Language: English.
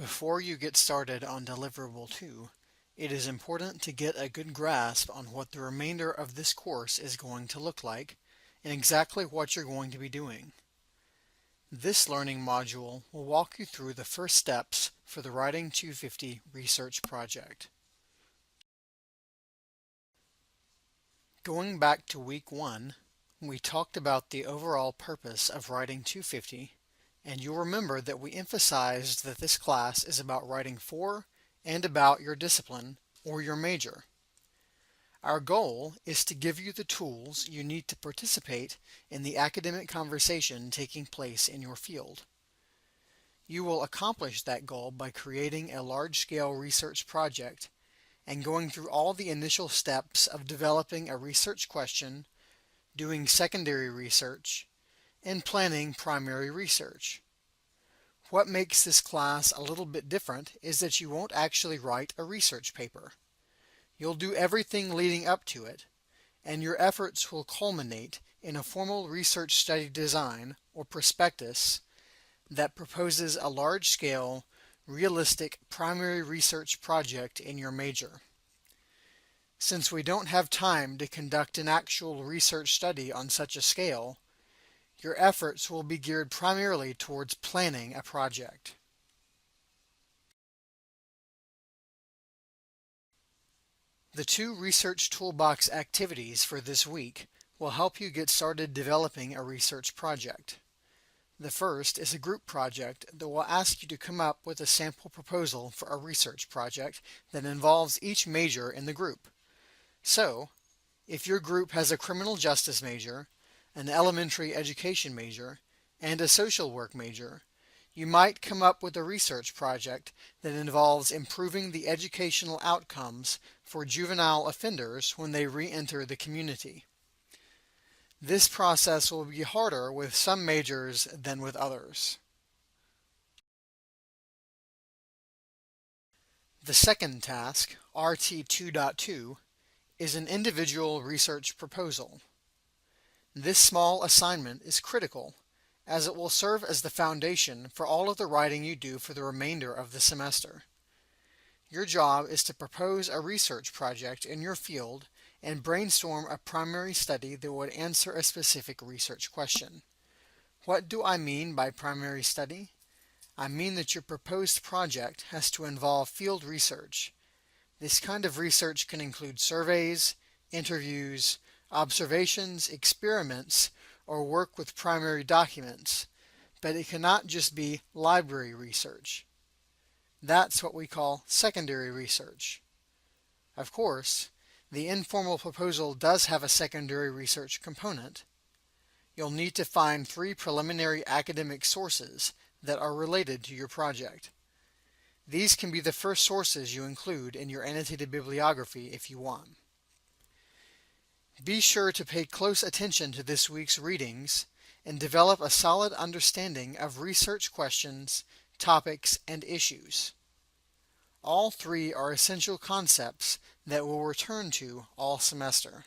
Before you get started on Deliverable 2, it is important to get a good grasp on what the remainder of this course is going to look like and exactly what you're going to be doing. This learning module will walk you through the first steps for the Writing 250 research project. Going back to week 1, we talked about the overall purpose of Writing 250, and you'll remember that we emphasized that this class is about writing for and about your discipline or your major. Our goal is to give you the tools you need to participate in the academic conversation taking place in your field. You will accomplish that goal by creating a large-scale research project and going through all the initial steps of developing a research question, doing secondary research, and planning primary research. What makes this class a little bit different is that you won't actually write a research paper. You'll do everything leading up to it, and your efforts will culminate in a formal research study design or prospectus that proposes a large-scale, realistic primary research project in your major. Since we don't have time to conduct an actual research study on such a scale, your efforts will be geared primarily towards planning a project. The 2 Research Toolbox activities for this week will help you get started developing a research project. The first is a group project that will ask you to come up with a sample proposal for a research project that involves each major in the group. So, if your group has a criminal justice major, an elementary education major, and a social work major, you might come up with a research project that involves improving the educational outcomes for juvenile offenders when they re-enter the community. This process will be harder with some majors than with others. The second task, RT 2.2, is an individual research proposal. This small assignment is critical, as it will serve as the foundation for all of the writing you do for the remainder of the semester. Your job is to propose a research project in your field and brainstorm a primary study that would answer a specific research question. What do I mean by primary study? I mean that your proposed project has to involve field research. This kind of research can include surveys, interviews, observations, experiments, or work with primary documents, but it cannot just be library research. That's what we call secondary research. Of course, the informal proposal does have a secondary research component. You'll need to find 3 preliminary academic sources that are related to your project. These can be the first sources you include in your annotated bibliography if you want. Be sure to pay close attention to this week's readings and develop a solid understanding of research questions, topics, and issues. All 3 are essential concepts that we'll return to all semester.